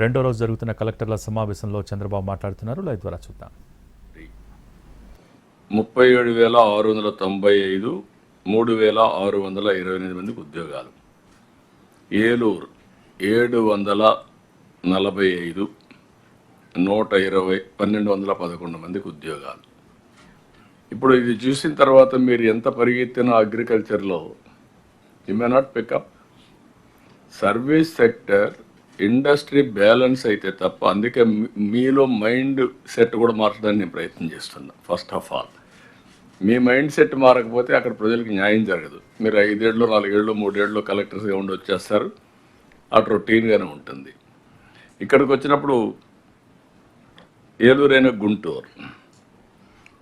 రెండో రోజు జరుగుతున్న కలెక్టర్ల సమావేశంలో చంద్రబాబు మాట్లాడుతున్నారు. లైవ్ ద్వారా చూద్దాం. 37,695 3,628 మందికి ఉద్యోగాలు. ఏలూరు 745 120 1,211 మందికి ఉద్యోగాలు. ఇప్పుడు ఇది చూసిన తర్వాత మీరు ఎంత పరిగెత్తిన అగ్రికల్చర్లో you may not pick up. Service sector industry balance అయితే తప్ప, అందుకే మీలో మైండ్ సెట్ కూడా మార్చడానికి నేను ప్రయత్నం చేస్తున్నా. First of all me mind set మారకపోతే అక్కడ ప్రజలకు న్యాయం జరగదు. మీరు 5 ఏళ్ళు 4 ఏళ్ళు 3 ఏళ్ళు కలెక్టర్స్గా ఉండి వచ్చేస్తారు, అటు రొటీన్గానే ఉంటుంది. ఇక్కడికి వచ్చినప్పుడు ఏలూరైన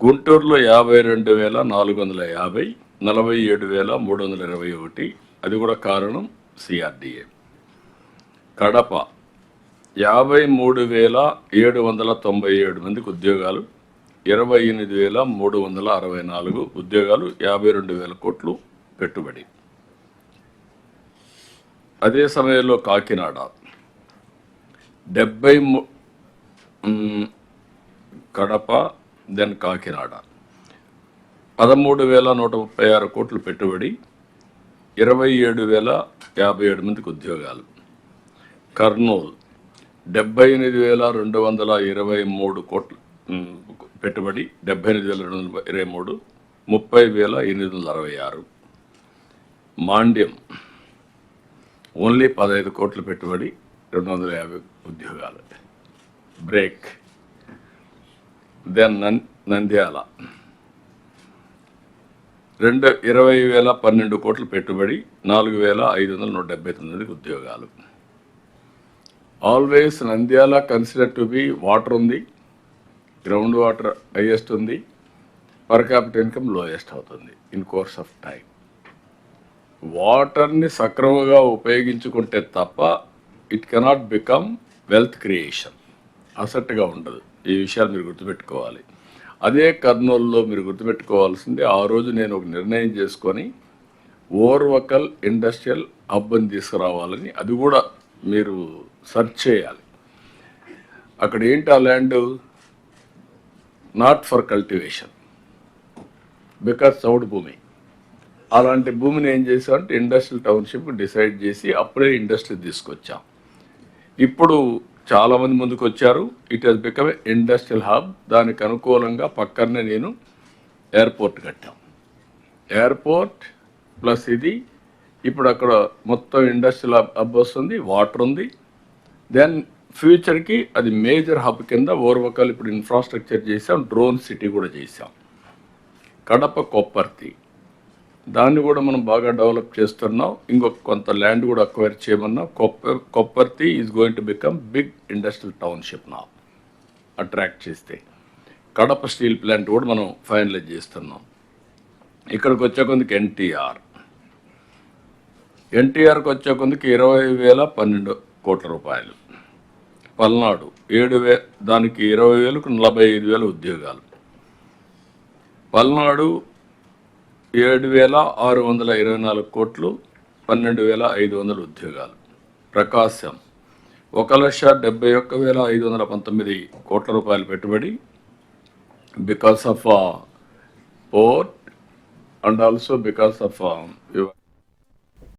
గుంటూరులో 52,450 47,321, అది కూడా కారణం సిఆర్డిఏ. కడప 53,797 మందికి ఉద్యోగాలు, 28,364 ఉద్యోగాలు, 52,000 కోట్లు పెట్టుబడి. అదే సమయంలో కాకినాడ 73, కడప దెన్ కాకినాడ 13,136 కోట్లు పెట్టుబడి, 27,057 మందికి ఉద్యోగాలు. కర్నూలు 78,223 కోట్లు పెట్టుబడి, 78,223, 30,866. మాండ్యం ఓన్లీ 15 కోట్ల పెట్టుబడి, 250 ఉద్యోగాలు. బ్రేక్. దెన్ నంద్యాల 20,012 కోట్లు పెట్టుబడి, 4,579 ఉద్యోగాలు. Always Nandyal consider to be water ఉంది, గ్రౌండ్ వాటర్ హైయెస్ట్ ఉంది, పర్ క్యాపిటల్ ఇన్కమ్ లోయెస్ట్ అవుతుంది ఇన్ కోర్స్ ఆఫ్ టైం. వాటర్ని సక్రమంగా ఉపయోగించుకుంటే తప్ప it cannot become wealth creation, అసెట్గా ఉండదు. ఈ విషయాలు మీరు గుర్తుపెట్టుకోవాలి. అదే కర్నూలులో మీరు గుర్తుపెట్టుకోవాల్సింది, ఆ రోజు నేను ఒక నిర్ణయం చేసుకొని ఓర్వకల్ ఇండస్ట్రియల్ హబ్ని తీసుకురావాలని. అది కూడా మీరు సెర్చ్ చేయాలి. అక్కడ ఏంటి ఆ land not for cultivation, because చౌడు భూమి. అలాంటి భూమిని ఏం చేసామంటే ఇండస్ట్రియల్ టౌన్షిప్ డిసైడ్ చేసి అప్పుడే ఇండస్ట్రీ తీసుకొచ్చాం. ఇప్పుడు చాలామంది ముందుకు వచ్చారు. It has become industrial hub. దానికి అనుకూలంగా పక్కనే నేను ఎయిర్పోర్ట్ కట్టాం. ఎయిర్పోర్ట్ ప్లస్ ఇది ఇప్పుడు అక్కడ మొత్తం ఇండస్ట్రియల్ హబ్ వస్తుంది, వాటర్ ఉంది. దెన్ ఫ్యూచర్కి అది మేజర్ హబ్ కింద ఓర్వకల్ ఇప్పుడు ఇన్ఫ్రాస్ట్రక్చర్ చేసాం, డ్రోన్ సిటీ కూడా చేసాం. కడప కొప్పర్తి, దాన్ని కూడా మనం బాగా డెవలప్ చేస్తున్నాం. ఇంకొక కొంత ల్యాండ్ కూడా అక్వైర్ చేయమన్నాం. Kopparthi is going to become big industrial township నా అట్రాక్ట్ చేస్తే. కడప స్టీల్ ప్లాంట్ కూడా మనం ఫైనలైజ్ చేస్తున్నాం. ఇక్కడికి వచ్చే కొందుకు ఎన్టీఆర్కి వచ్చే కొందుకు 20,012 కోట్ల రూపాయలు. పల్నాడు 7,000, దానికి 20,000కు 45,000 ఉద్యోగాలు. పల్నాడు 7,624 కోట్లు, 12,500 ఉద్యోగాలు. ప్రకాశం 1,71,519 కోట్ల రూపాయలు పెట్టుబడి, because of port and also because of